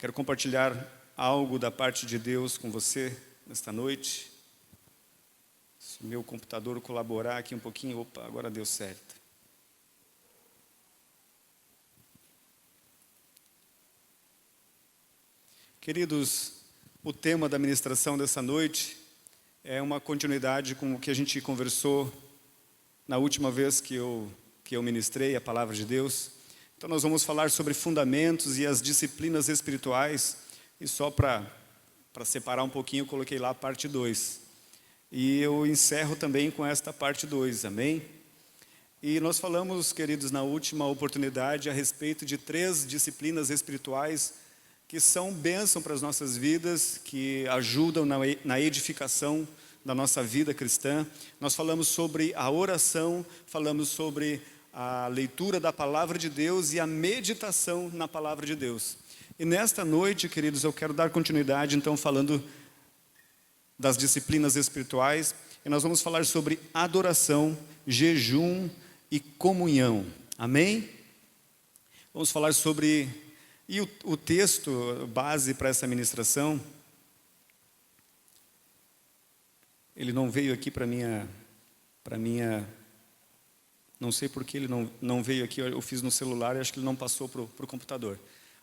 Quero compartilhar algo da parte de Deus com você nesta noite. Se o meu computador colaborar aqui um pouquinho, opa, agora deu certo. Queridos, o tema da ministração dessa noite é uma continuidade com o que a gente conversou na última vez que eu ministrei a palavra de Deus. Então nós vamos falar sobre fundamentos e as disciplinas espirituais. E só para separar um pouquinho, eu coloquei lá a parte 2. E eu encerro também com esta parte 2, amém? E nós falamos, queridos, na última oportunidade a respeito de 3 disciplinas espirituais que são bênção para as nossas vidas, que ajudam na edificação da nossa vida cristã. Nós falamos sobre a oração, falamos sobre a leitura da palavra de Deus e a meditação na palavra de Deus. E nesta noite, queridos, eu quero dar continuidade, então, falando das disciplinas espirituais. E nós vamos falar sobre adoração, jejum e comunhão. Amém? Vamos falar sobre... E o texto base para essa ministração, ele não veio aqui para minha, não sei porque ele não veio aqui, eu fiz no celular e acho que ele não passou para o computador.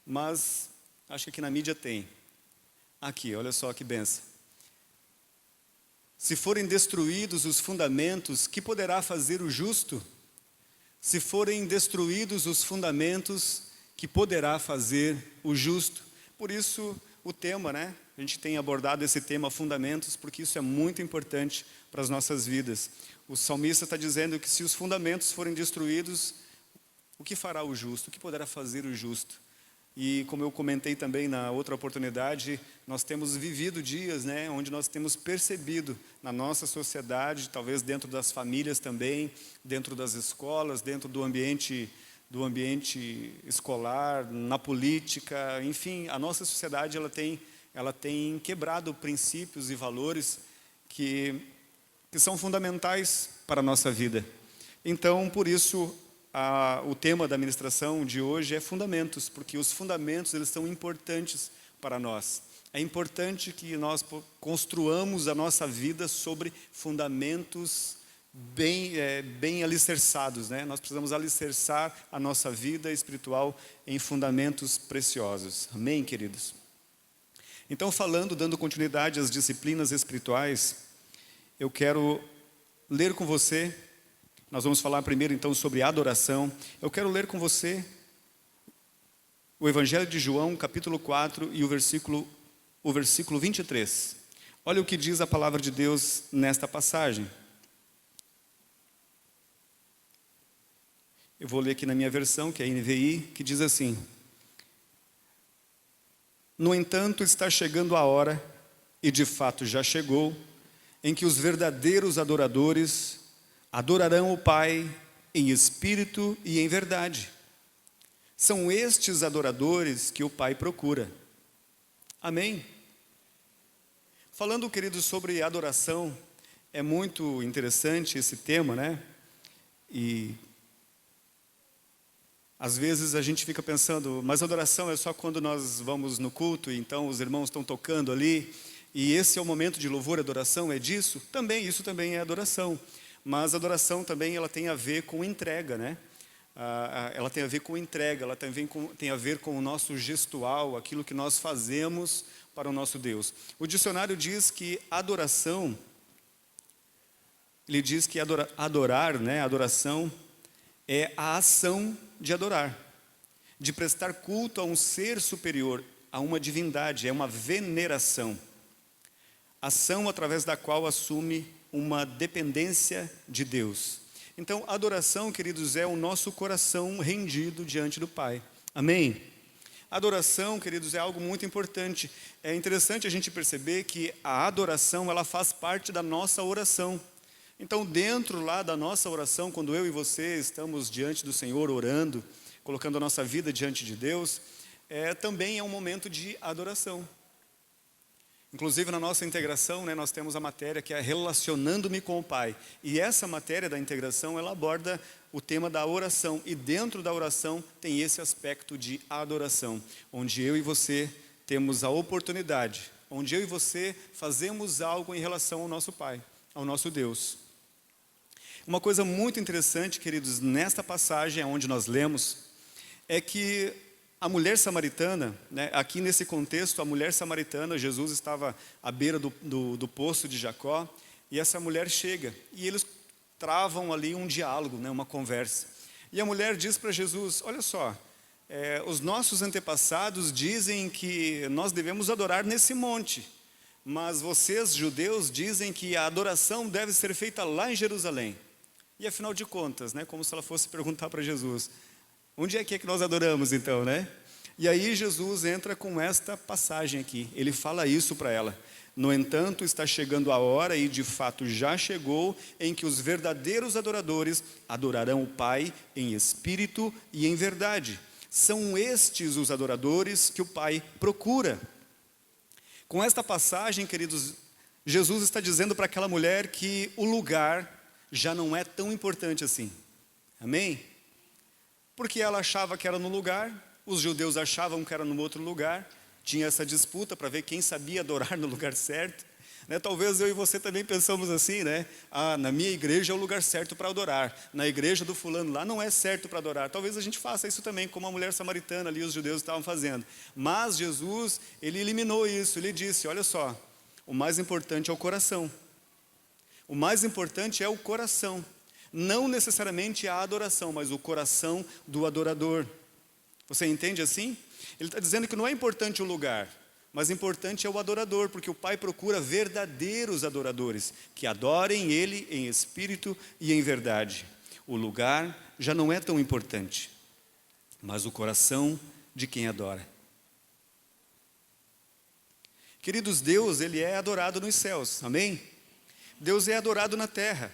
Mas acho que aqui na mídia tem. Aqui, olha só que benção. Se forem destruídos os fundamentos, que poderá fazer o justo? Se forem destruídos os fundamentos, que poderá fazer o justo? Por isso o tema, né? A gente tem abordado esse tema, fundamentos, porque isso é muito importante para as nossas vidas. O salmista está dizendo que se os fundamentos forem destruídos, o que fará o justo? O que poderá fazer o justo? E como eu comentei também na outra oportunidade, nós temos vivido dias, né, onde nós temos percebido na nossa sociedade, talvez dentro das famílias também, dentro das escolas, dentro do ambiente escolar, na política, enfim, a nossa sociedade ela tem quebrado princípios e valores que são fundamentais para a nossa vida. Então, por isso, o tema da ministração de hoje é fundamentos, porque os fundamentos eles são importantes para nós. É importante que nós construamos a nossa vida sobre fundamentos bem alicerçados, né? Nós precisamos alicerçar a nossa vida espiritual em fundamentos preciosos. Amém, queridos? Então, dando continuidade às disciplinas espirituais, eu quero ler com você. Nós vamos falar primeiro, então, sobre adoração. Eu quero ler com você o Evangelho de João, capítulo 4, e o versículo 23. Olha o que diz a palavra de Deus nesta passagem. Eu vou ler aqui na minha versão, que é a NVI, que diz assim: No entanto, está chegando a hora, e de fato já chegou, em que os verdadeiros adoradores adorarão o Pai em espírito e em verdade. São estes adoradores que o Pai procura. Amém? Falando, queridos, sobre adoração, é muito interessante esse tema, né? E às vezes a gente fica pensando, mas adoração é só quando nós vamos no culto, e então os irmãos estão tocando ali, e esse é o momento de louvor e adoração, é disso? Também, isso também é adoração. Mas a adoração também ela tem a ver com entrega, né? Ela tem a ver com entrega, ela tem a ver com o nosso gestual, aquilo que nós fazemos para o nosso Deus. O dicionário diz que adoração, ele diz que adorar, né? Adoração é a ação de adorar, de prestar culto a um ser superior, a uma divindade, é uma veneração. Ação através da qual assume uma dependência de Deus. Então, adoração, queridos, é o nosso coração rendido diante do Pai. Amém? Adoração, queridos, é algo muito importante. É interessante a gente perceber que a adoração, ela faz parte da nossa oração. Então, dentro lá da nossa oração, quando eu e você estamos diante do Senhor orando, colocando a nossa vida diante de Deus, também é um momento de adoração. Inclusive, na nossa integração, né, nós temos a matéria que é relacionando-me com o Pai. E essa matéria da integração, ela aborda o tema da oração. E dentro da oração tem esse aspecto de adoração, onde eu e você temos a oportunidade, onde eu e você fazemos algo em relação ao nosso Pai, ao nosso Deus. Uma coisa muito interessante, queridos, nesta passagem onde nós lemos, é que a mulher samaritana, né, aqui nesse contexto, a mulher samaritana, Jesus estava à beira do poço de Jacó, e essa mulher chega, e eles travam ali um diálogo, né, uma conversa. E a mulher diz para Jesus, olha só, os nossos antepassados dizem que nós devemos adorar nesse monte, mas vocês, judeus, dizem que a adoração deve ser feita lá em Jerusalém. E afinal de contas, né, como se ela fosse perguntar para Jesus, onde é que nós adoramos então, né? E aí Jesus entra com esta passagem aqui, ele fala isso para ela. No entanto, está chegando a hora, e de fato já chegou, em que os verdadeiros adoradores adorarão o Pai em espírito e em verdade. São estes os adoradores que o Pai procura. Com esta passagem, queridos, Jesus está dizendo para aquela mulher que o lugar já não é tão importante assim. Amém? Porque ela achava que era no lugar, os judeus achavam que era no outro lugar, tinha essa disputa para ver quem sabia adorar no lugar certo. Né? Talvez eu e você também pensamos assim, né? Na minha igreja é o lugar certo para adorar, na igreja do fulano lá não é certo para adorar. Talvez a gente faça isso também, como a mulher samaritana ali, os judeus estavam fazendo. Mas Jesus, ele eliminou isso, ele disse, olha só, o mais importante é o coração. O mais importante é o coração, não necessariamente a adoração, mas o coração do adorador. Você entende assim? Ele está dizendo que não é importante o lugar, mas importante é o adorador, porque o Pai procura verdadeiros adoradores, que adorem Ele em espírito e em verdade. O lugar já não é tão importante, mas o coração de quem adora. Queridos, Deus, Ele é adorado nos céus, amém? Deus é adorado na terra,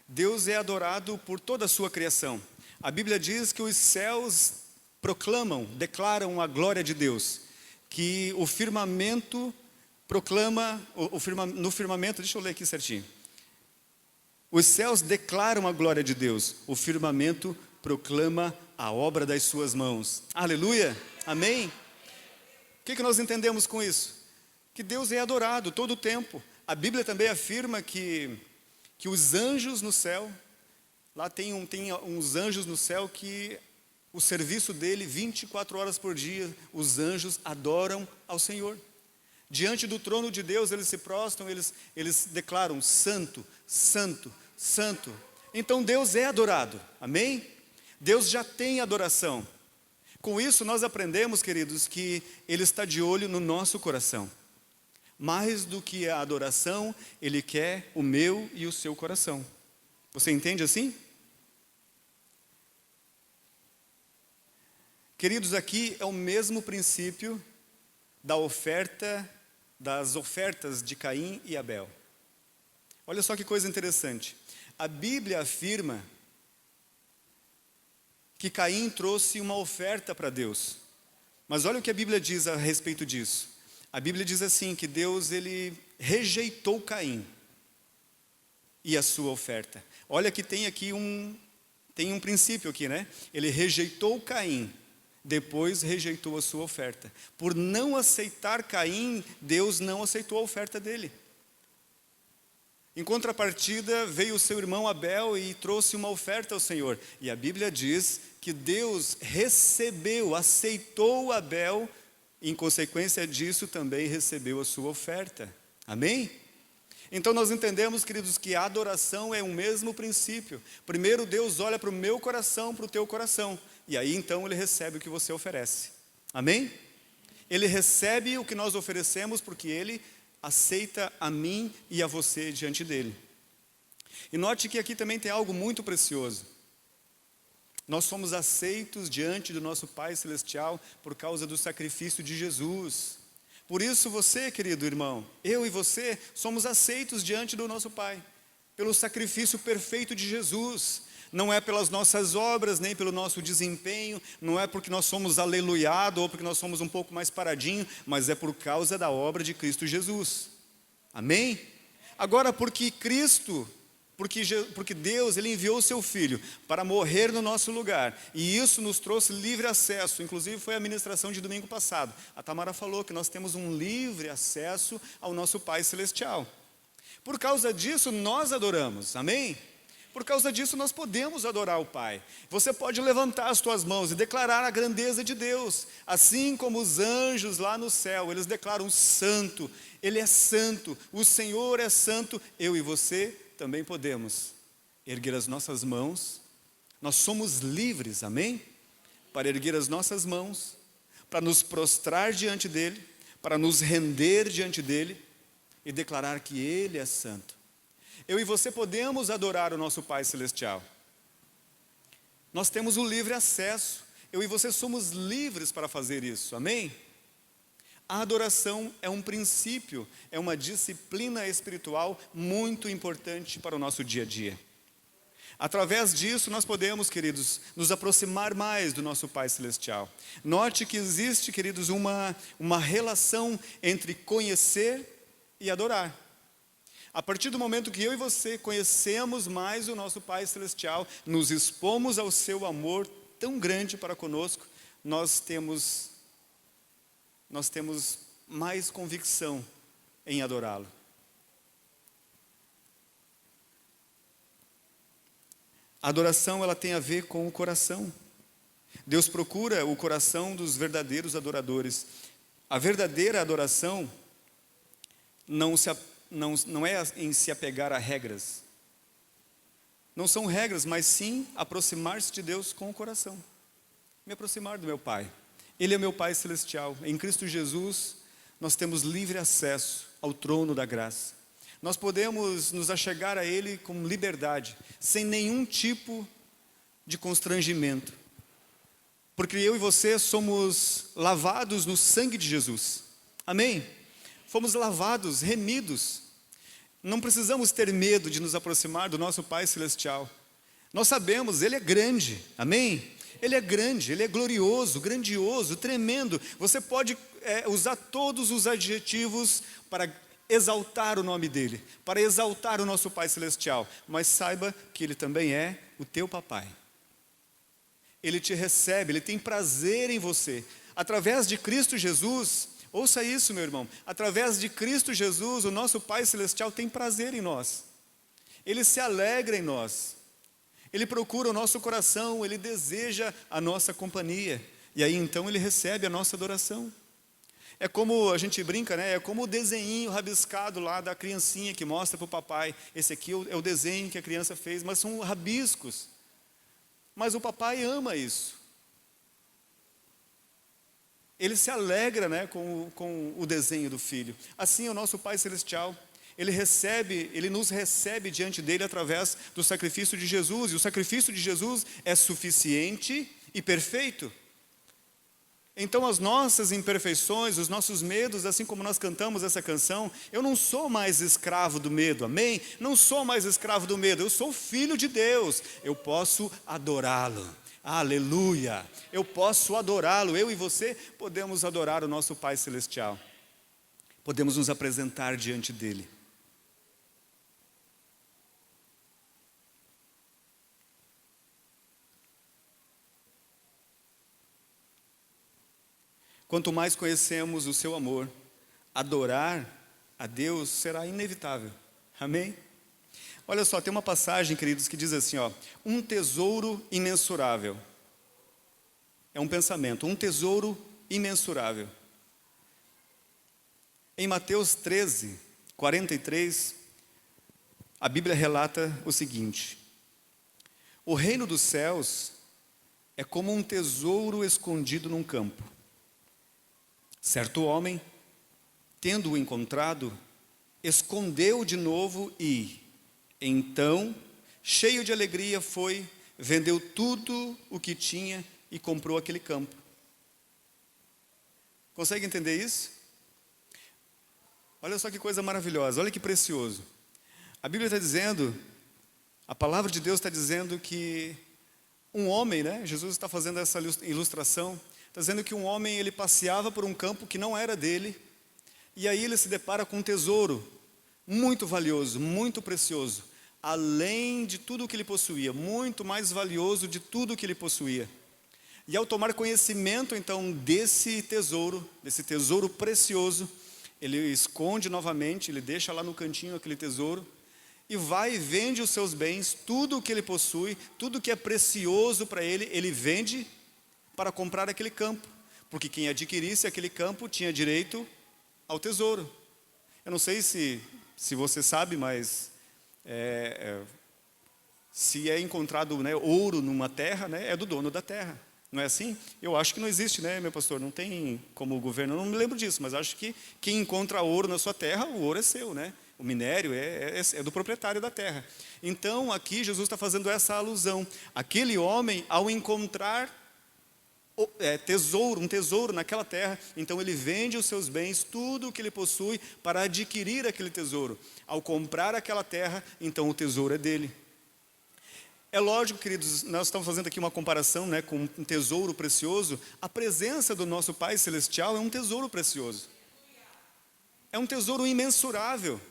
Deus é adorado por toda a sua criação. A Bíblia diz que os céus proclamam, declaram a glória de Deus, que o firmamento proclama, no firmamento, deixa eu ler aqui certinho. Os céus declaram a glória de Deus, o firmamento proclama a obra das suas mãos. Aleluia, amém? O que nós entendemos com isso? Que Deus é adorado todo o tempo. A Bíblia também afirma que os anjos no céu, lá tem uns anjos no céu que o serviço dele, 24 horas por dia, os anjos adoram ao Senhor. Diante do trono de Deus, eles se prostram, eles declaram, santo, santo, santo. Então Deus é adorado, amém? Deus já tem adoração. Com isso nós aprendemos, queridos, que Ele está de olho no nosso coração. Mais do que a adoração, Ele quer o meu e o seu coração. Você entende assim? Queridos, aqui é o mesmo princípio das ofertas de Caim e Abel. Olha só que coisa interessante. A Bíblia afirma que Caim trouxe uma oferta para Deus. Mas olha o que a Bíblia diz a respeito disso. A Bíblia diz assim, que Deus, ele rejeitou Caim e a sua oferta. Olha que tem um princípio aqui, né? Ele rejeitou Caim, depois rejeitou a sua oferta. Por não aceitar Caim, Deus não aceitou a oferta dele. Em contrapartida, veio o seu irmão Abel e trouxe uma oferta ao Senhor. E a Bíblia diz que Deus recebeu, aceitou Abel, em consequência disso também recebeu a sua oferta. Amém? Então nós entendemos, queridos, que a adoração é o mesmo princípio. Primeiro Deus olha para o meu coração, para o teu coração. E aí então Ele recebe o que você oferece. Amém? Ele recebe o que nós oferecemos porque Ele aceita a mim e a você diante dEle. E note que aqui também tem algo muito precioso. Nós somos aceitos diante do nosso Pai Celestial por causa do sacrifício de Jesus. Por isso você, querido irmão, eu e você, somos aceitos diante do nosso Pai, pelo sacrifício perfeito de Jesus. Não é pelas nossas obras, nem pelo nosso desempenho, não é porque nós somos aleluiados ou porque nós somos um pouco mais paradinho, mas é por causa da obra de Cristo Jesus. Amém? Agora, porque porque Deus, Ele enviou o seu Filho para morrer no nosso lugar, e isso nos trouxe livre acesso. Inclusive foi a ministração de domingo passado, a Tamara falou que nós temos um livre acesso ao nosso Pai Celestial. Por causa disso nós adoramos, amém? Por causa disso nós podemos adorar o Pai. Você pode levantar as tuas mãos e declarar a grandeza de Deus, assim como os anjos lá no céu, eles declaram santo, Ele é santo, o Senhor é santo. Eu e você também podemos erguer as nossas mãos. Nós somos livres, amém? Para erguer as nossas mãos, para nos prostrar diante dEle, para nos render diante dEle e declarar que Ele é santo. Eu e você podemos adorar o nosso Pai Celestial. Nós temos o livre acesso. Eu e você somos livres para fazer isso, amém? A adoração é um princípio, é uma disciplina espiritual muito importante para o nosso dia a dia. Através disso nós podemos, queridos, nos aproximar mais do nosso Pai Celestial. Note que existe, queridos, uma relação entre conhecer e adorar. A partir do momento que eu e você conhecemos mais o nosso Pai Celestial, nos expomos ao seu amor tão grande para conosco, nós temos mais convicção em adorá-lo. A adoração, ela tem a ver com o coração. Deus procura o coração dos verdadeiros adoradores. A verdadeira adoração não é em se apegar a regras. Não são regras, mas sim aproximar-se de Deus com o coração. Me aproximar do meu Pai. Ele é meu Pai Celestial. Em Cristo Jesus, nós temos livre acesso ao trono da graça. Nós podemos nos achegar a Ele com liberdade, sem nenhum tipo de constrangimento. Porque eu e você somos lavados no sangue de Jesus. Amém? Fomos lavados, remidos. Não precisamos ter medo de nos aproximar do nosso Pai Celestial. Nós sabemos, Ele é grande, amém? Ele é grande, Ele é glorioso, grandioso, tremendo. Você pode usar todos os adjetivos para exaltar o nome dEle, para exaltar o nosso Pai Celestial. Mas saiba que Ele também é o teu papai. Ele te recebe, Ele tem prazer em você. Através de Cristo Jesus, ouça isso, meu irmão, através de Cristo Jesus, o nosso Pai Celestial tem prazer em nós. Ele se alegra em nós. Ele procura o nosso coração, Ele deseja a nossa companhia. E aí então Ele recebe a nossa adoração. É como a gente brinca, né? É como o desenho rabiscado lá da criancinha que mostra para o papai. Esse aqui é o desenho que a criança fez, mas são rabiscos. Mas o papai ama isso. Ele se alegra, né, com o desenho do filho. Assim é o nosso Pai Celestial. Ele nos recebe diante dele através do sacrifício de Jesus. E o sacrifício de Jesus é suficiente e perfeito. Então as nossas imperfeições, os nossos medos, assim como nós cantamos essa canção, eu não sou mais escravo do medo, amém? Não sou mais escravo do medo, eu sou filho de Deus, eu posso adorá-lo, aleluia, eu posso adorá-lo, eu e você podemos adorar o nosso Pai Celestial, podemos nos apresentar diante dele. Quanto mais conhecemos o seu amor, adorar a Deus será inevitável. Amém? Olha só, tem uma passagem, queridos, que diz assim, ó, um tesouro imensurável. É um pensamento, um tesouro imensurável. Em Mateus 13, 43, a Bíblia relata o seguinte: o reino dos céus é como um tesouro escondido num campo. Certo homem, tendo-o encontrado, escondeu de novo e, então, cheio de alegria, foi, vendeu tudo o que tinha e comprou aquele campo. Consegue entender isso? Olha só que coisa maravilhosa, olha que precioso. A Bíblia está dizendo, a palavra de Deus está dizendo que um homem, né? Jesus está fazendo essa ilustração. Está dizendo que um homem, ele passeava por um campo que não era dele, e aí ele se depara com um tesouro muito valioso, muito precioso. além de tudo o que ele possuía, muito mais valioso de tudo o que ele possuía. E ao tomar conhecimento, então, desse tesouro precioso, ele esconde novamente, ele deixa lá no cantinho aquele tesouro, e vai e vende os seus bens, tudo o que ele possui, tudo que é precioso para ele, ele vende para comprar aquele campo, porque quem adquirisse aquele campo tinha direito ao tesouro. Eu não sei se você sabe, mas se é encontrado, né, ouro numa terra, né, é do dono da terra. Não é assim? Eu acho que não existe, né, meu pastor? Não tem como o governo, eu não me lembro disso, mas acho que quem encontra ouro na sua terra, o ouro é seu, né? O minério é do proprietário da terra. Então, aqui Jesus está fazendo essa alusão. Aquele homem, ao encontrar um tesouro naquela terra, então ele vende os seus bens, tudo o que ele possui, para adquirir aquele tesouro. Ao comprar aquela terra, então o tesouro é dele. É lógico, queridos, nós estamos fazendo aqui uma comparação, né, com um tesouro precioso. A presença do nosso Pai Celestial é um tesouro precioso. É um tesouro imensurável.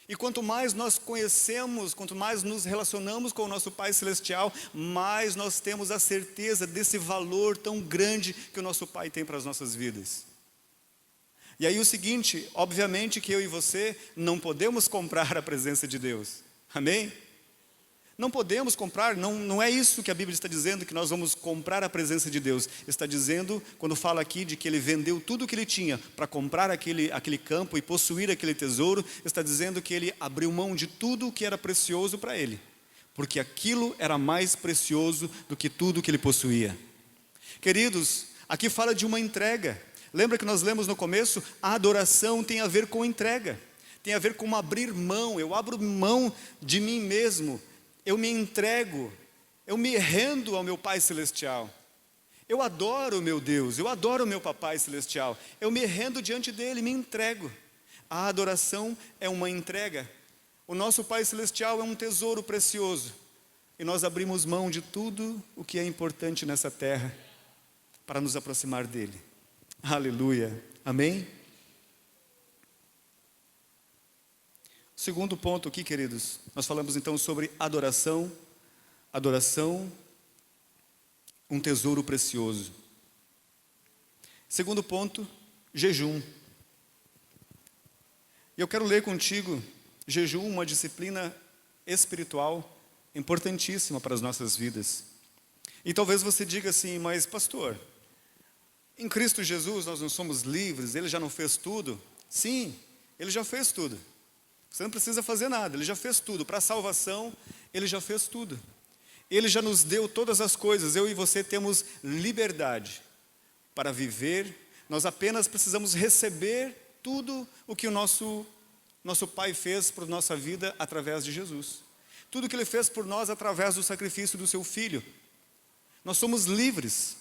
E quanto mais nós conhecemos, quanto mais nos relacionamos com o nosso Pai Celestial, mais nós temos a certeza desse valor tão grande que o nosso Pai tem para as nossas vidas. E aí o seguinte, obviamente que eu e você não podemos comprar a presença de Deus. Amém? Não podemos comprar, não é isso que a Bíblia está dizendo, que nós vamos comprar a presença de Deus. Está dizendo, quando fala aqui de que ele vendeu tudo o que ele tinha para comprar aquele campo e possuir aquele tesouro, está dizendo que ele abriu mão de tudo o que era precioso para ele, porque aquilo era mais precioso do que tudo que ele possuía. Queridos, aqui fala de uma entrega. Lembra que nós lemos no começo? A adoração tem a ver com entrega, tem a ver com abrir mão. Eu abro mão de mim mesmo, eu me entrego, eu me rendo ao meu Pai Celestial. Eu adoro o meu Deus, eu adoro o meu Papai Celestial. Eu me rendo diante dele, me entrego. A adoração é uma entrega. O nosso Pai Celestial é um tesouro precioso. E nós abrimos mão de tudo o que é importante nessa terra para nos aproximar dele. Aleluia. Amém? Segundo ponto aqui, queridos, nós falamos então sobre adoração, um tesouro precioso. Segundo ponto, jejum. E eu quero ler contigo, jejum, uma disciplina espiritual importantíssima para as nossas vidas. E talvez você diga assim, mas pastor, em Cristo Jesus nós não somos livres, Ele já não fez tudo? Sim, Ele já fez tudo. Você não precisa fazer nada, Ele já fez tudo. Para a salvação, Ele já fez tudo. Ele já nos deu todas as coisas. Eu e você temos liberdade para viver. Nós apenas precisamos receber tudo o que o nosso Pai fez por nossa vida através de Jesus. Tudo que Ele fez por nós através do sacrifício do Seu Filho. Nós somos livres.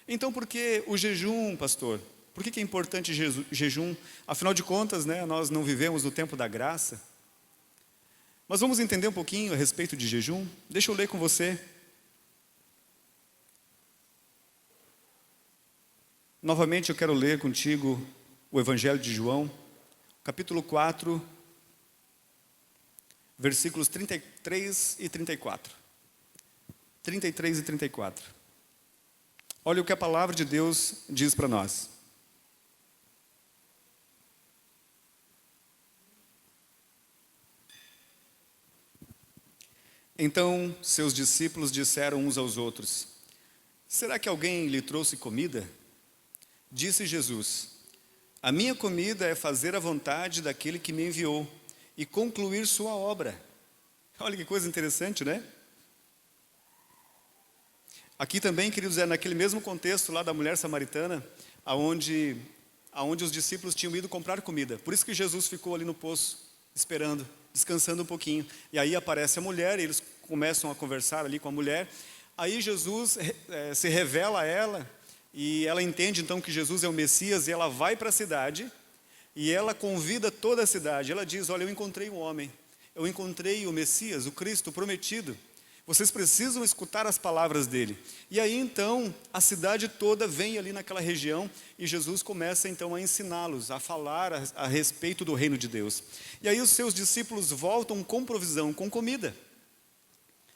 Então, por que o jejum, pastor? Por que é importante jejum? Afinal de contas, né, nós não vivemos no tempo da graça. Mas vamos entender um pouquinho a respeito de jejum? Deixa eu ler com você. Novamente eu quero ler contigo o Evangelho de João, capítulo 4, versículos 33 e 34. 33 e 34. Olha o que a palavra de Deus diz para nós. Então seus discípulos disseram uns aos outros: será que alguém lhe trouxe comida? Disse Jesus: a minha comida é fazer a vontade daquele que me enviou e concluir sua obra. Olha que coisa interessante, né? Aqui também, queridos, é naquele mesmo contexto lá da mulher samaritana, aonde os discípulos tinham ido comprar comida. Por isso que Jesus ficou ali no poço, esperando, descansando um pouquinho. E aí aparece a mulher, e eles começam a conversar ali com a mulher. Aí Jesus se revela a ela, e ela entende então que Jesus é o Messias, e ela vai para a cidade, e ela convida toda a cidade. Ela diz: olha, eu encontrei um homem, eu encontrei o Messias, o Cristo prometido. Vocês precisam escutar as palavras dele. E aí então, a cidade toda vem ali naquela região e Jesus começa então a ensiná-los, a falar a respeito do reino de Deus. E aí os seus discípulos voltam com provisão, com comida,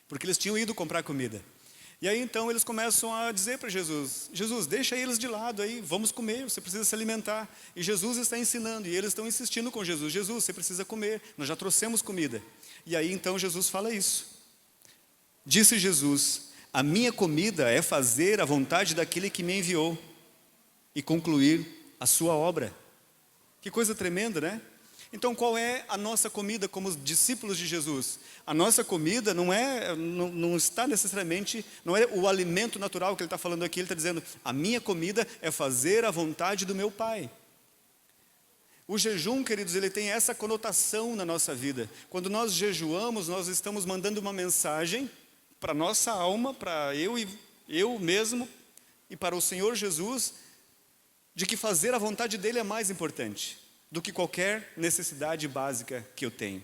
porque eles tinham ido comprar comida. E aí então eles começam a dizer para Jesus: Jesus, deixa eles de lado aí, vamos comer, você precisa se alimentar. E Jesus está ensinando, e eles estão insistindo com Jesus: Jesus, você precisa comer, nós já trouxemos comida. E aí então Jesus fala isso. Disse Jesus: a minha comida é fazer a vontade daquele que me enviou e concluir a sua obra. Que coisa tremenda, né? Então qual é a nossa comida como discípulos de Jesus? A nossa comida não está necessariamente, não é o alimento natural que ele está falando aqui. Ele está dizendo: a minha comida é fazer a vontade do meu Pai. O jejum, queridos, ele tem essa conotação na nossa vida. Quando nós jejuamos, nós estamos mandando uma mensagem para a nossa alma, para eu mesmo e para o Senhor Jesus, de que fazer a vontade dele é mais importante do que qualquer necessidade básica que eu tenho.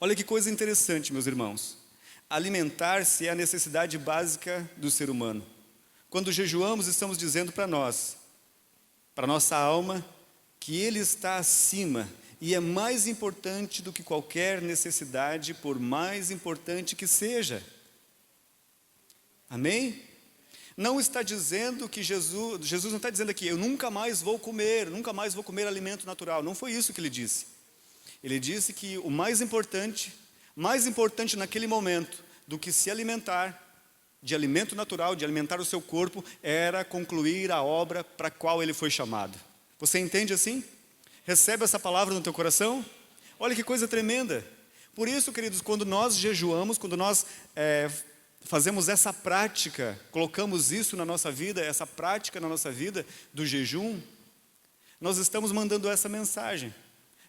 Olha que coisa interessante, meus irmãos. Alimentar-se é a necessidade básica do ser humano. Quando jejuamos, estamos dizendo para nós, para nossa alma, que ele está acima e é mais importante do que qualquer necessidade, por mais importante que seja. Amém? Não está dizendo que Jesus não está dizendo aqui: eu nunca mais vou comer alimento natural. Não foi isso que ele disse. Ele disse que o mais importante naquele momento do que se alimentar de alimento natural, de alimentar o seu corpo, era concluir a obra para a qual ele foi chamado. Você entende assim? Recebe essa palavra no teu coração? Olha que coisa tremenda. Por isso, queridos, quando nós jejuamos, quando nós fazemos essa prática, colocamos isso na nossa vida, essa prática na nossa vida do jejum, nós estamos mandando essa mensagem,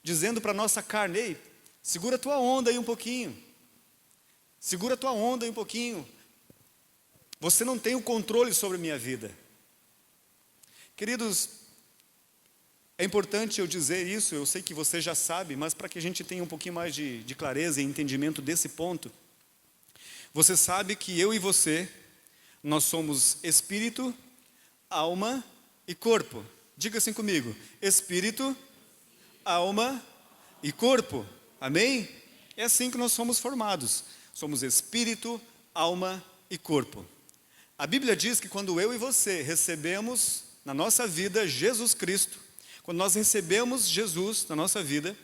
dizendo para a nossa carne: ei, segura a tua onda aí um pouquinho, segura a tua onda aí um pouquinho, você não tem o controle sobre a minha vida. Queridos, é importante eu dizer isso, eu sei que você já sabe, mas para que a gente tenha um pouquinho mais de clareza e entendimento desse ponto, você sabe que eu e você, nós somos espírito, alma e corpo. Diga assim comigo: espírito, alma e corpo. Amém? É assim que nós somos formados. Somos espírito, alma e corpo. A Bíblia diz que quando eu e você recebemos na nossa vida Jesus Cristo, quando nós recebemos Jesus na nossa vida,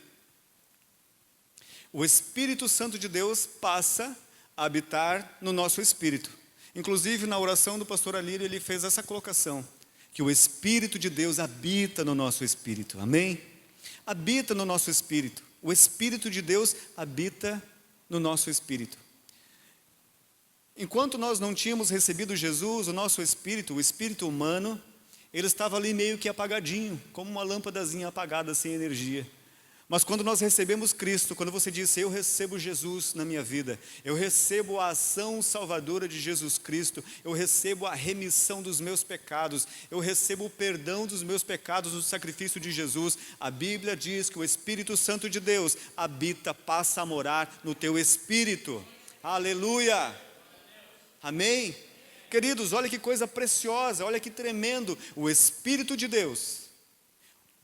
o Espírito Santo de Deus passa a habitar no nosso espírito. Inclusive na oração do pastor Alírio, ele fez essa colocação, que o Espírito de Deus habita no nosso espírito. Amém? Habita no nosso espírito. O Espírito de Deus habita no nosso espírito. Enquanto nós não tínhamos recebido Jesus, o nosso espírito, o espírito humano, ele estava ali meio que apagadinho, como uma lâmpadazinha apagada, sem energia. Mas quando nós recebemos Cristo, quando você diz: eu recebo Jesus na minha vida, eu recebo a ação salvadora de Jesus Cristo, eu recebo a remissão dos meus pecados, eu recebo o perdão dos meus pecados no sacrifício de Jesus, a Bíblia diz que o Espírito Santo de Deus habita, passa a morar no teu espírito. Aleluia! Amém? Queridos, olha que coisa preciosa, olha que tremendo. O Espírito de Deus,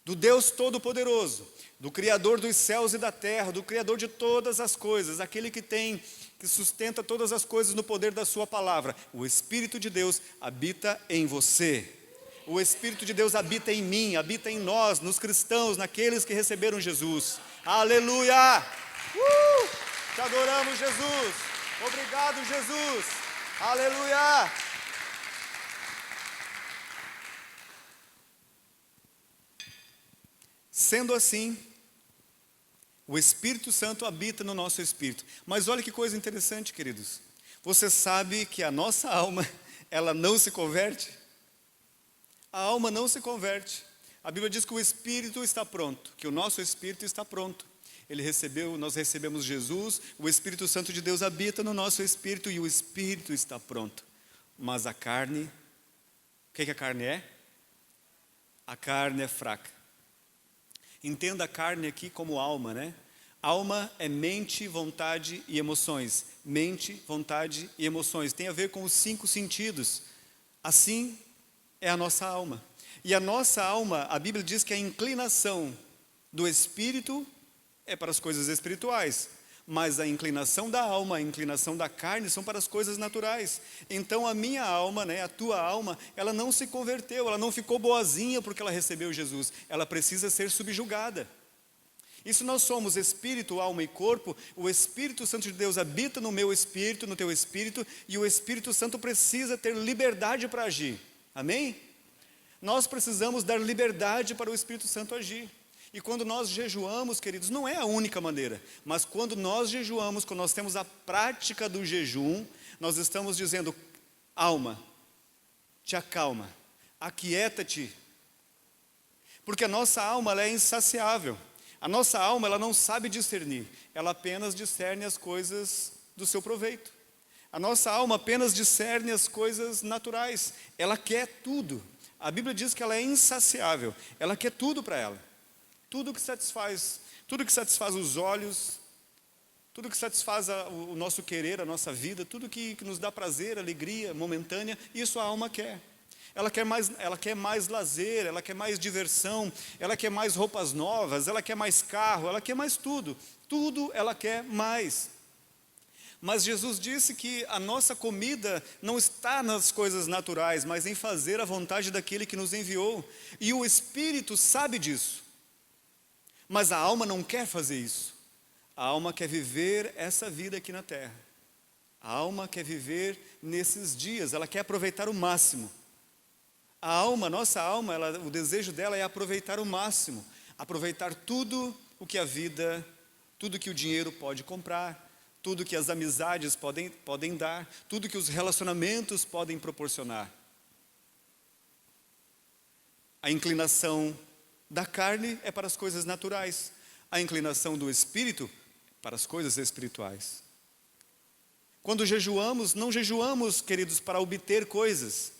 do Deus Todo-Poderoso, do Criador dos céus e da terra, do Criador de todas as coisas, aquele que sustenta todas as coisas no poder da sua palavra. O Espírito de Deus habita em você. O Espírito de Deus habita em mim, habita em nós, nos cristãos, naqueles que receberam Jesus. Aleluia! Te adoramos, Jesus. Obrigado, Jesus. Aleluia! Sendo assim, o Espírito Santo habita no nosso espírito. Mas olha que coisa interessante, queridos. Você sabe que a nossa alma, ela não se converte? A alma não se converte. A Bíblia diz que o espírito está pronto, que o nosso espírito está pronto. Nós recebemos Jesus, o Espírito Santo de Deus habita no nosso espírito e o espírito está pronto. Mas a carne, o que a carne é? A carne é fraca. Entenda a carne aqui como alma, né? Alma é mente, vontade e emoções. Mente, vontade e emoções. Tem a ver com os 5 sentidos. Assim é a nossa alma. E a nossa alma, a Bíblia diz que a inclinação do espírito é para as coisas espirituais. Mas a inclinação da alma, a inclinação da carne são para as coisas naturais. Então a minha alma, a tua alma, ela não se converteu, ela não ficou boazinha porque ela recebeu Jesus. Ela precisa ser subjugada. E se nós somos espírito, alma e corpo, o Espírito Santo de Deus habita no meu espírito, no teu espírito, e o Espírito Santo precisa ter liberdade para agir. Amém? Nós precisamos dar liberdade para o Espírito Santo agir. E quando nós jejuamos, queridos, não é a única maneira, mas quando nós jejuamos, quando nós temos a prática do jejum, nós estamos dizendo: alma, te acalma, aquieta-te, porque a nossa alma ela é insaciável. A nossa alma ela não sabe discernir, ela apenas discerne as coisas do seu proveito. A nossa alma apenas discerne as coisas naturais, ela quer tudo. A Bíblia diz que ela é insaciável, ela quer tudo para ela. Tudo que satisfaz os olhos, tudo que satisfaz o nosso querer, a nossa vida, tudo que nos dá prazer, alegria momentânea, isso a alma quer. Ela quer mais lazer, ela quer mais diversão, ela quer mais roupas novas, ela quer mais carro, ela quer mais tudo. Tudo ela quer mais. Mas Jesus disse que a nossa comida não está nas coisas naturais, mas em fazer a vontade daquele que nos enviou. E o Espírito sabe disso. Mas a alma não quer fazer isso. A alma quer viver essa vida aqui na terra. A alma quer viver nesses dias, ela quer aproveitar o máximo. A alma, nossa alma, o desejo dela é aproveitar o máximo. Aproveitar tudo o que a vida, tudo que o dinheiro pode comprar, tudo que as amizades podem dar, tudo que os relacionamentos podem proporcionar. A inclinação da carne é para as coisas naturais. A inclinação do espírito para as coisas espirituais. Quando jejuamos, não jejuamos, queridos, para obter coisas.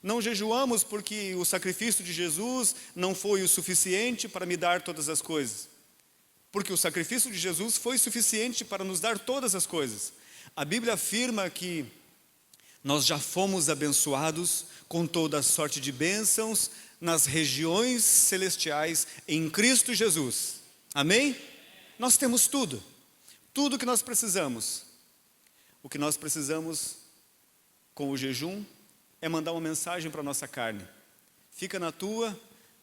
Não jejuamos porque o sacrifício de Jesus não foi o suficiente para me dar todas as coisas. Porque o sacrifício de Jesus foi suficiente para nos dar todas as coisas. A Bíblia afirma que nós já fomos abençoados com toda a sorte de bênçãos nas regiões celestiais em Cristo Jesus. Amém? Nós temos tudo. Tudo que nós precisamos. O que nós precisamos com o jejum é mandar uma mensagem para a nossa carne. Fica na tua,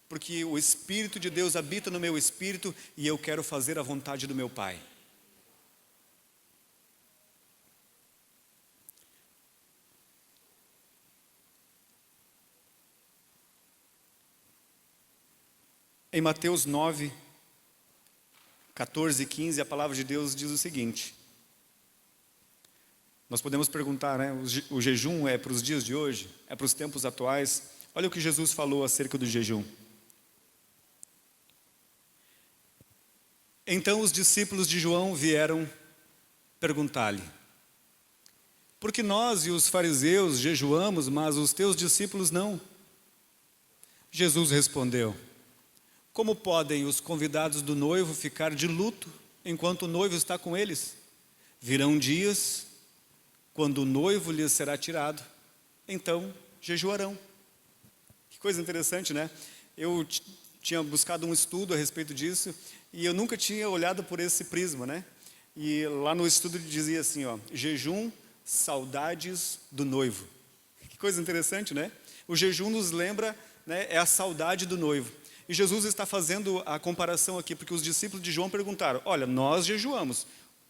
porque o Espírito de Deus habita no meu espírito e eu quero fazer a vontade do meu Pai. Em Mateus 9, 14 e 15, a palavra de Deus diz o seguinte. Nós podemos perguntar, o jejum é para os dias de hoje? É para os tempos atuais? Olha o que Jesus falou acerca do jejum. Então os discípulos de João vieram perguntar-lhe: por que nós e os fariseus jejuamos, mas os teus discípulos não? Jesus respondeu: como podem os convidados do noivo ficar de luto enquanto o noivo está com eles? Virão dias quando o noivo lhes será tirado, então jejuarão. Que coisa interessante, né? Eu tinha buscado um estudo a respeito disso e eu nunca tinha olhado por esse prisma, né? E lá no estudo dizia assim, jejum, saudades do noivo. Que coisa interessante, né? O jejum nos lembra, é a saudade do noivo. E Jesus está fazendo a comparação aqui, porque os discípulos de João perguntaram: olha, nós jejuamos.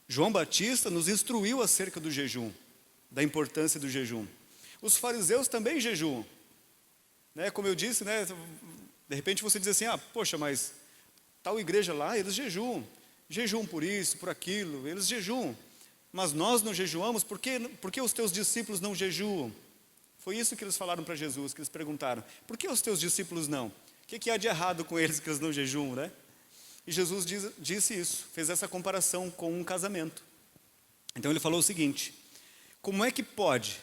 João Batista nos instruiu acerca do jejum, da importância do jejum. Os fariseus também jejuam. Como eu disse, de repente você diz assim, poxa, mas tal igreja lá, eles jejuam. Jejuam por isso, por aquilo, eles jejuam. Mas nós não jejuamos, por que os teus discípulos não jejuam? Foi isso que eles falaram para Jesus, que eles perguntaram. Por que os teus discípulos não? O que há de errado com eles que eles não jejuam, né? E Jesus disse isso, fez essa comparação com um casamento. Então ele falou o seguinte: como é que pode?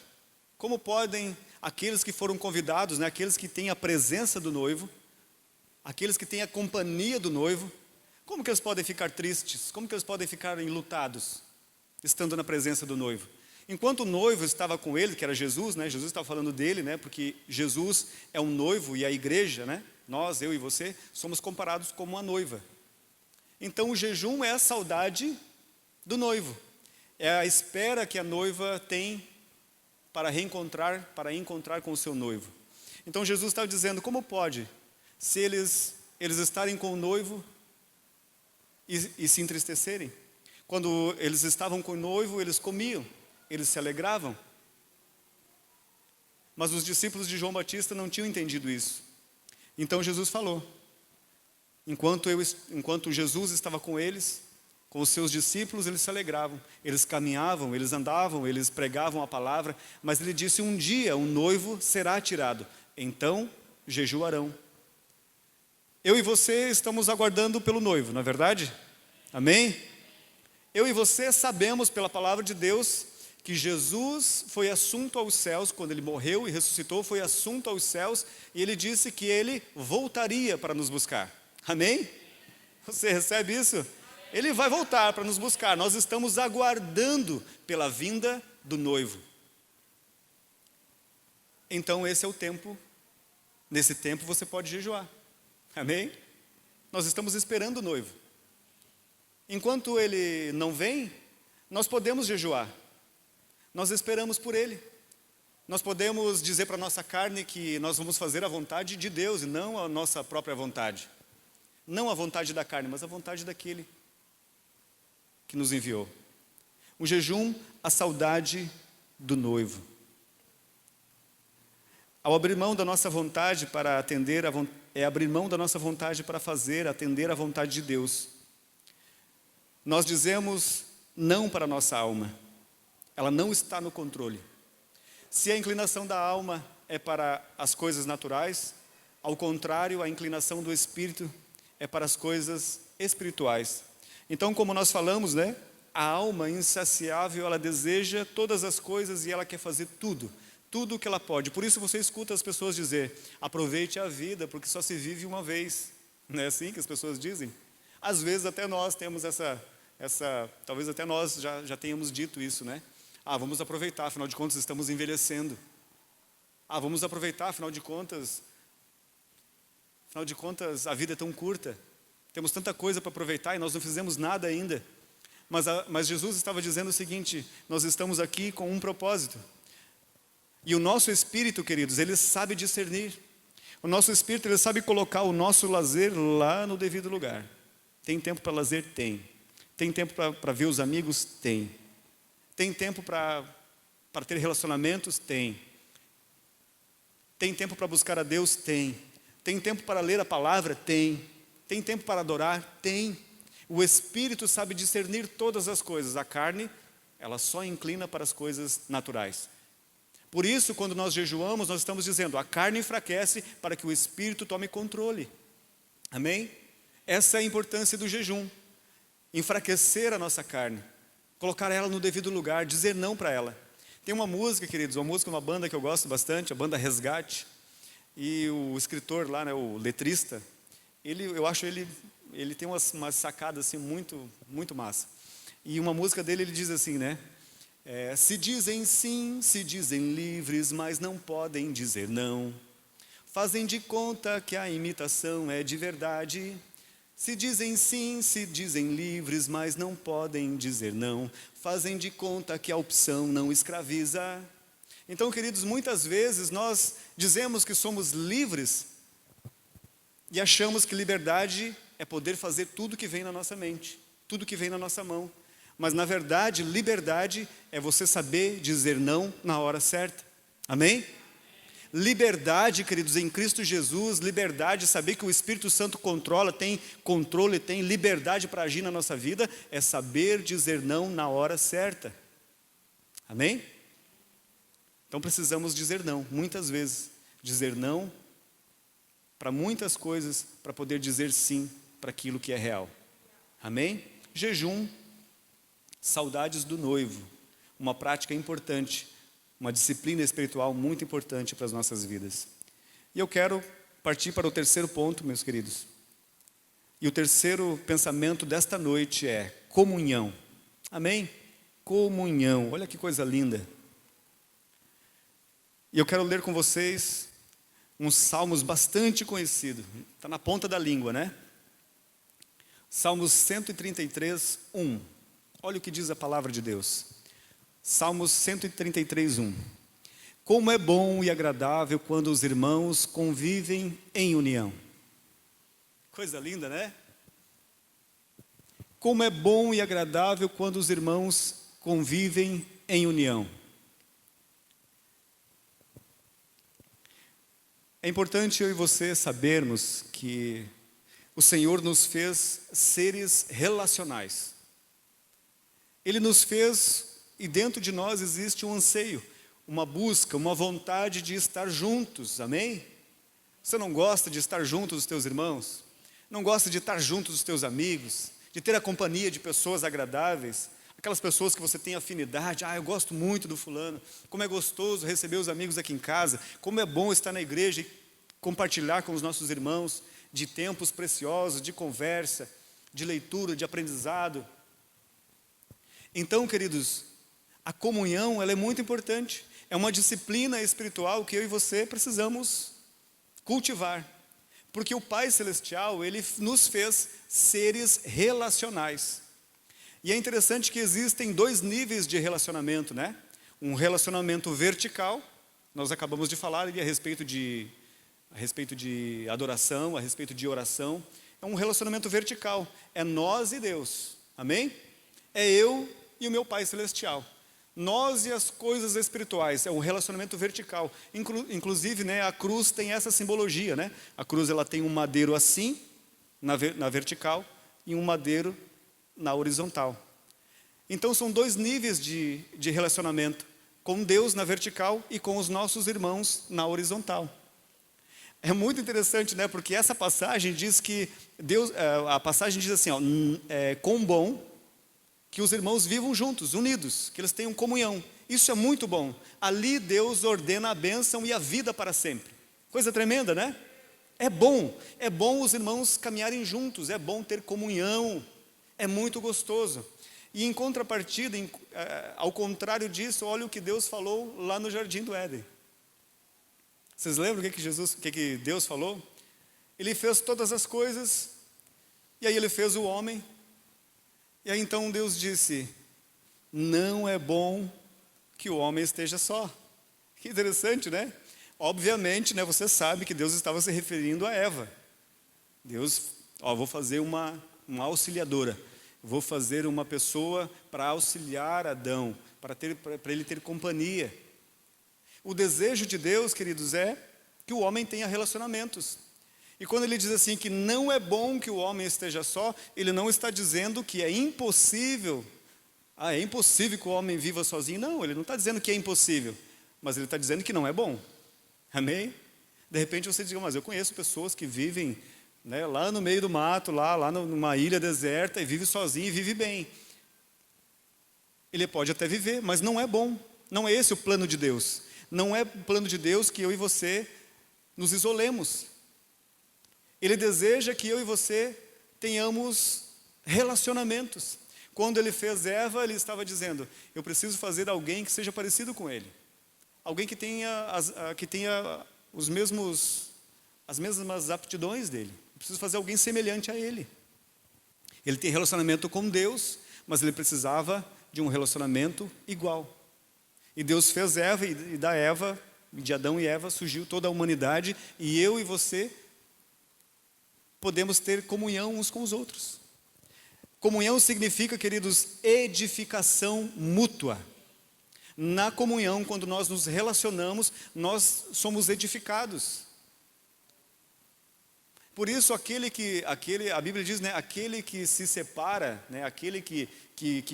Como podem aqueles que foram convidados, aqueles que têm a presença do noivo, aqueles que têm a companhia do noivo, Como que eles podem ficar tristes? Como que eles podem ficar enlutados, estando na presença do noivo? Enquanto o noivo estava com ele, que era Jesus, né? Jesus estava falando dele, né? Porque Jesus é um noivo e a igreja, né? Nós, eu e você, somos comparados como uma noiva. Então o jejum é a saudade do noivo. É a espera que a noiva tem para encontrar com o seu noivo. Então Jesus estava dizendo, como pode, se eles estarem com o noivo e se entristecerem? Quando eles estavam com o noivo, eles comiam, eles se alegravam. Mas os discípulos de João Batista não tinham entendido isso. Então Jesus falou, enquanto Jesus estava com eles, com os seus discípulos, eles se alegravam, eles caminhavam, eles andavam, eles pregavam a palavra, mas ele disse, um dia o noivo será tirado, então jejuarão. Eu e você estamos aguardando pelo noivo, não é verdade? Amém? Eu e você sabemos pela palavra de Deus que Jesus foi assunto aos céus, quando ele morreu e ressuscitou, foi assunto aos céus, e ele disse que ele voltaria para nos buscar. Amém? Você recebe isso? Ele vai voltar para nos buscar. Nós estamos aguardando pela vinda do noivo. Então esse é o tempo. Nesse tempo você pode jejuar. Amém? Nós estamos esperando o noivo. Enquanto ele não vem, nós podemos jejuar. Nós esperamos por ele. Nós podemos dizer para a nossa carne que nós vamos fazer a vontade de Deus e não a nossa própria vontade. Não a vontade da carne, mas a vontade daquele que nos enviou. O jejum, a saudade do noivo. Ao abrir mão da nossa vontade para atender, abrir mão da nossa vontade para atender a vontade de Deus. Nós dizemos não para a nossa alma. Ela não está no controle. Se a inclinação da alma é para as coisas naturais, ao contrário, a inclinação do espírito é para as coisas espirituais. Então, como nós falamos, né? A alma insaciável, ela deseja todas as coisas e ela quer fazer tudo o que ela pode. Por isso você escuta as pessoas dizer, aproveite a vida, porque só se vive uma vez. Não é assim que as pessoas dizem? Às vezes até nós temos talvez até nós já tenhamos dito isso, né? Vamos aproveitar, afinal de contas estamos envelhecendo. Vamos aproveitar, afinal de contas a vida é tão curta. Temos tanta coisa para aproveitar e nós não fizemos nada ainda. Mas Jesus estava dizendo o seguinte, nós estamos aqui com um propósito. E o nosso espírito, queridos, ele sabe discernir. O nosso espírito, ele sabe colocar o nosso lazer lá no devido lugar. Tem tempo para lazer? Tem. Tem tempo para ver os amigos? Tem. Tem tempo para ter relacionamentos? Tem. Tem tempo para buscar a Deus? Tem. Tem tempo para ler a palavra? Tem. Tem tempo para adorar? Tem. O Espírito sabe discernir todas as coisas. A carne, ela só inclina para as coisas naturais. Por isso, quando nós jejuamos, nós estamos dizendo, a carne enfraquece para que o Espírito tome controle. Amém? Essa é a importância do jejum. Enfraquecer a nossa carne. Colocar ela no devido lugar, dizer não para ela. Tem uma música, queridos, uma banda que eu gosto bastante, a banda Resgate. E o escritor lá, né, o letrista, eu acho ele tem umas sacadas assim muito, muito massa. E uma música dele, ele diz assim, né? Se dizem sim, se dizem livres, mas não podem dizer não. Fazem de conta que a imitação é de verdade. Se dizem sim, se dizem livres, mas não podem dizer não. Fazem de conta que a opção não escraviza. Então, queridos, muitas vezes nós dizemos que somos livres e achamos que liberdade é poder fazer tudo que vem na nossa mente, tudo que vem na nossa mão. Mas, na verdade, liberdade é você saber dizer não na hora certa. Amém? Liberdade, queridos, em Cristo Jesus, liberdade, saber que o Espírito Santo controla, tem controle, tem liberdade para agir na nossa vida, é saber dizer não na hora certa. Amém? Então precisamos dizer não, muitas vezes. Dizer não para muitas coisas, para poder dizer sim para aquilo que é real. Amém? Jejum, saudades do noivo, uma prática importante, uma disciplina espiritual muito importante para as nossas vidas. E eu quero partir para o terceiro ponto, meus queridos. E o terceiro pensamento desta noite é comunhão. Amém? Comunhão. Olha que coisa linda. E eu quero ler com vocês uns salmos bastante conhecidos. Está na ponta da língua, né? Salmos 133, 1. Olha o que diz a palavra de Deus. Salmos 133, 1. Como é bom e agradável quando os irmãos convivem em união. Coisa linda, né? Como é bom e agradável quando os irmãos convivem em união. É importante eu e você sabermos que o Senhor nos fez seres relacionais. Ele nos fez, e dentro de nós existe um anseio, uma busca, uma vontade de estar juntos, amém? Você não gosta de estar junto dos teus irmãos? Não gosta de estar junto dos teus amigos? De ter a companhia de pessoas agradáveis? Aquelas pessoas que você tem afinidade, eu gosto muito do fulano, como é gostoso receber os amigos aqui em casa, como é bom estar na igreja e compartilhar com os nossos irmãos de tempos preciosos, de conversa, de leitura, de aprendizado. Então, queridos, a comunhão ela é muito importante, é uma disciplina espiritual que eu e você precisamos cultivar, porque o Pai Celestial, Ele nos fez seres relacionais. E é interessante que existem dois níveis de relacionamento, né? Um relacionamento vertical, nós acabamos de falar ali a respeito de adoração, a respeito de oração. É um relacionamento vertical, é nós e Deus, amém? É eu e o meu Pai Celestial. Nós e as coisas espirituais, é um relacionamento vertical. Inclusive, né, a cruz tem essa simbologia, né? A cruz ela tem um madeiro assim, na vertical, e um madeiro na horizontal. Então são dois níveis de relacionamento, com Deus na vertical e com os nossos irmãos na horizontal. É muito interessante, né? Porque essa passagem diz que a passagem diz assim, quão bom que os irmãos vivam juntos, unidos, que eles tenham comunhão. Isso é muito bom. Ali Deus ordena a bênção e a vida para sempre. Coisa tremenda, né? É bom os irmãos caminharem juntos, é bom ter comunhão. É muito gostoso. E em contrapartida, ao contrário disso, olha o que Deus falou lá no Jardim do Éden. Vocês lembram o que Deus falou? Ele fez todas as coisas, e aí Ele fez o homem, e aí então Deus disse, não é bom que o homem esteja só. Que interessante, né? Obviamente, né, você sabe que Deus estava se referindo a Eva. Deus, vou fazer uma auxiliadora. Vou fazer uma pessoa para auxiliar Adão, para ele ter companhia. O desejo de Deus, queridos, é que o homem tenha relacionamentos. E quando ele diz assim que não é bom que o homem esteja só, ele não está dizendo que é impossível. É impossível que o homem viva sozinho. Não, ele não está dizendo que é impossível, mas ele está dizendo que não é bom. Amém? De repente você diz, mas eu conheço pessoas que vivem, né, lá no meio do mato, lá numa ilha deserta, e vive sozinho e vive bem. Ele pode até viver, mas não é bom. Não é esse o plano de Deus. Não é o plano de Deus que eu e você nos isolemos. Ele deseja que eu e você tenhamos relacionamentos. Quando Ele fez Eva, Ele estava dizendo, eu preciso fazer alguém que seja parecido com Ele. Alguém que tenha as mesmas aptidões dele. Preciso fazer alguém semelhante a ele. Ele tem relacionamento com Deus, mas ele precisava de um relacionamento igual. E Deus fez Eva, e da Eva, de Adão e Eva, surgiu toda a humanidade, e eu e você podemos ter comunhão uns com os outros. Comunhão significa, queridos, edificação mútua. Na comunhão, quando nós nos relacionamos, nós somos edificados. Por isso, a Bíblia diz, né, aquele que se separa, né, aquele que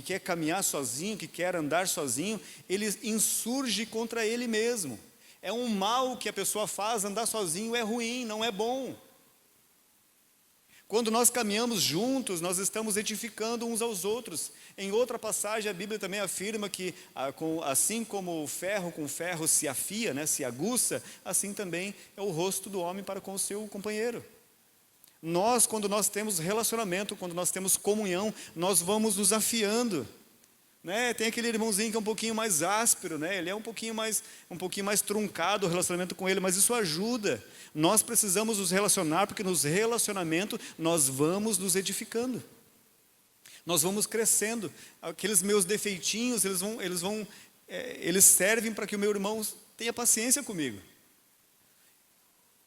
quer caminhar sozinho, que quer andar sozinho, ele insurge contra ele mesmo. É um mal que a pessoa faz, andar sozinho é ruim, não é bom. Quando nós caminhamos juntos, nós estamos edificando uns aos outros. Em outra passagem, a Bíblia também afirma que, assim como o ferro com ferro se afia, né, se aguça, assim também é o rosto do homem para com o seu companheiro. Quando nós temos relacionamento, quando nós temos comunhão, nós vamos nos afiando, né? Tem aquele irmãozinho que é um pouquinho mais áspero, né? Ele é um pouquinho mais truncado o relacionamento com ele, mas isso ajuda. Nós precisamos nos relacionar, porque nos relacionamentos nós vamos nos edificando. Nós vamos crescendo. Aqueles meus defeitinhos, eles servem para que o meu irmão tenha paciência comigo.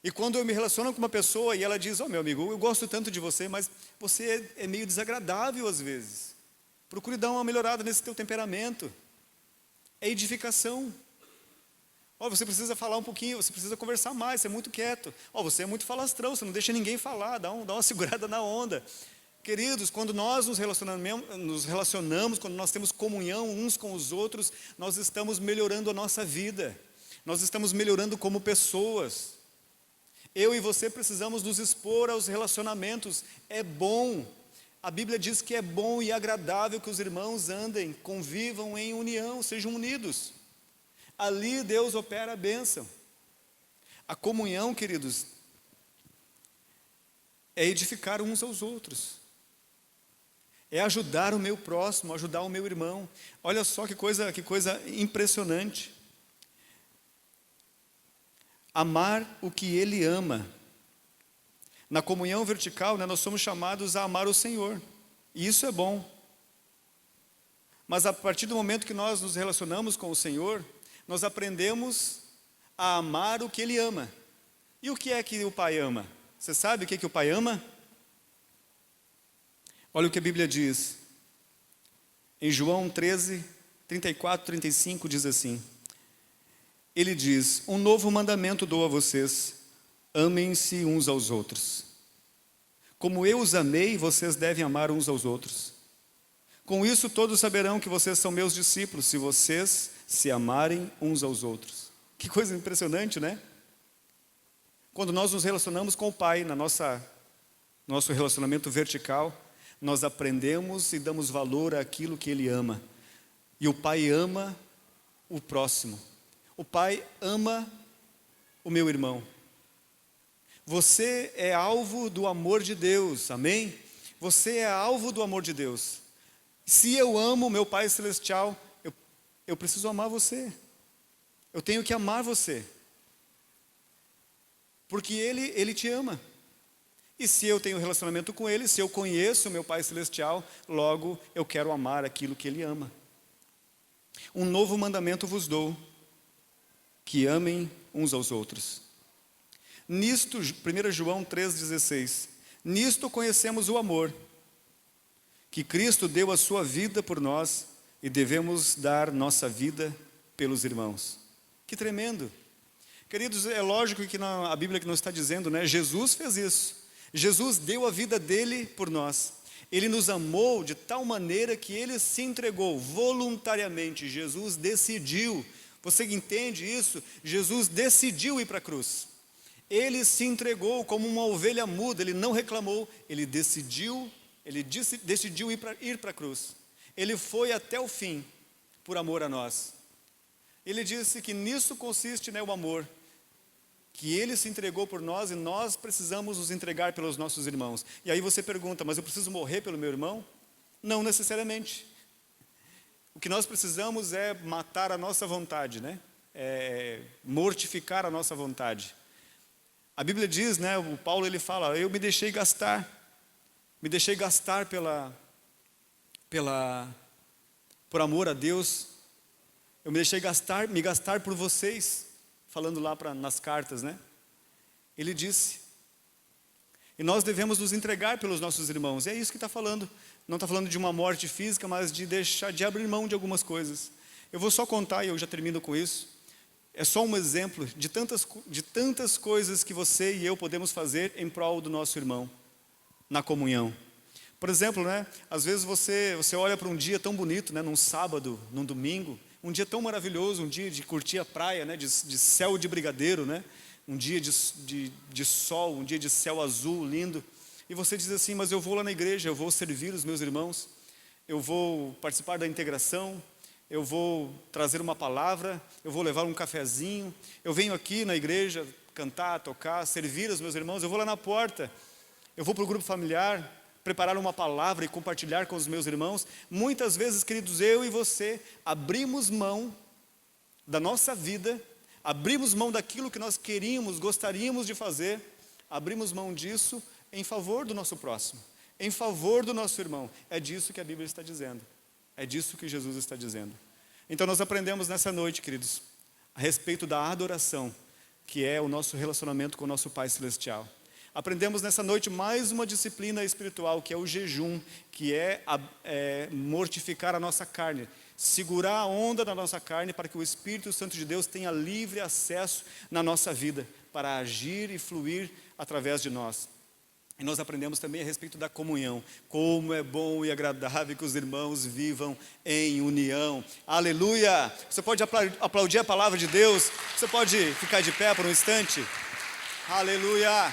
E quando eu me relaciono com uma pessoa e ela diz, meu amigo, eu gosto tanto de você, mas você é meio desagradável às vezes. Procure dar uma melhorada nesse teu temperamento. É edificação. Você precisa falar um pouquinho, você precisa conversar mais, você é muito quieto. Você é muito falastrão, você não deixa ninguém falar, dá uma segurada na onda. Queridos, quando nós nos relacionamos, quando nós temos comunhão uns com os outros, nós estamos melhorando a nossa vida. Nós estamos melhorando como pessoas. Eu e você precisamos nos expor aos relacionamentos. É bom. A Bíblia diz que é bom e agradável que os irmãos andem, convivam em união, sejam unidos. Ali Deus opera a bênção. A comunhão, queridos, é edificar uns aos outros. É ajudar o meu próximo, ajudar o meu irmão. Olha só que coisa impressionante. Amar o que Ele ama. Na comunhão vertical, nós somos chamados a amar o Senhor. E isso é bom. Mas a partir do momento que nós nos relacionamos com o Senhor, nós aprendemos a amar o que Ele ama. E o que é que o Pai ama? Você sabe o que o Pai ama? Olha o que a Bíblia diz. Em João 13, 34, 35 diz assim. Ele diz, um novo mandamento dou a vocês, amem-se uns aos outros. Como eu os amei, vocês devem amar uns aos outros. Com isso todos saberão que vocês são meus discípulos, se vocês se amarem uns aos outros. Que coisa impressionante, né? Quando nós nos relacionamos com o Pai, nosso relacionamento vertical, nós aprendemos e damos valor àquilo que Ele ama. E o Pai ama o próximo. O Pai ama o meu irmão. Você é alvo do amor de Deus, amém? Você é alvo do amor de Deus. Se eu amo meu Pai Celestial, eu preciso amar você. Eu tenho que amar você. Porque Ele te ama. E se eu tenho relacionamento com Ele, se eu conheço o meu Pai Celestial, logo eu quero amar aquilo que Ele ama. Um novo mandamento vos dou, que amem uns aos outros. Nisto, 1 João 3,16, nisto conhecemos o amor, que Cristo deu a sua vida por nós e devemos dar nossa vida pelos irmãos. Que tremendo! Queridos, é lógico que a Bíblia que não está dizendo, né? Jesus fez isso. Jesus deu a vida dele por nós. Ele nos amou de tal maneira que Ele se entregou voluntariamente. Jesus decidiu. Você entende isso? Jesus decidiu ir para a cruz. Ele se entregou como uma ovelha muda. Ele não reclamou. Ele decidiu ir para a cruz. Ele foi até o fim por amor a nós. Ele disse que nisso consiste, o amor. Que Ele se entregou por nós e nós precisamos nos entregar pelos nossos irmãos. E aí você pergunta, mas eu preciso morrer pelo meu irmão? Não necessariamente. O que nós precisamos é matar a nossa vontade, mortificar a nossa vontade. A Bíblia diz, o Paulo ele fala, eu me deixei gastar por amor a Deus, eu me deixei me gastar por vocês, falando lá nas cartas, Ele disse. E nós devemos nos entregar pelos nossos irmãos. É isso que está falando. Não está falando de uma morte física, mas de abrir mão de algumas coisas. Eu vou só contar e eu já termino com isso. É só um exemplo de tantas coisas que você e eu podemos fazer em prol do nosso irmão, na comunhão. Por exemplo, às vezes você olha para um dia tão bonito, num sábado, num domingo, um dia tão maravilhoso, um dia de curtir a praia, de céu de brigadeiro, um dia de sol, um dia de céu azul, lindo. E você diz assim, mas eu vou lá na igreja, eu vou servir os meus irmãos, eu vou participar da integração, eu vou trazer uma palavra, eu vou levar um cafezinho, eu venho aqui na igreja cantar, tocar, servir os meus irmãos, eu vou lá na porta, eu vou para o grupo familiar, preparar uma palavra e compartilhar com os meus irmãos. Muitas vezes, queridos, eu e você abrimos mão da nossa vida, abrimos mão daquilo que nós queríamos, gostaríamos de fazer, abrimos mão disso em favor do nosso próximo, em favor do nosso irmão. É disso que a Bíblia está dizendo, é disso que Jesus está dizendo. Então nós aprendemos nessa noite, queridos, a respeito da adoração, que é o nosso relacionamento com o nosso Pai Celestial. Aprendemos nessa noite mais uma disciplina espiritual, que é o jejum, que é mortificar a nossa carne, segurar a onda da nossa carne para que o Espírito Santo de Deus tenha livre acesso na nossa vida, para agir e fluir através de nós. E nós aprendemos também a respeito da comunhão, como é bom e agradável que os irmãos vivam em união. Aleluia! Você pode aplaudir a palavra de Deus, você pode ficar de pé por um instante. Aleluia!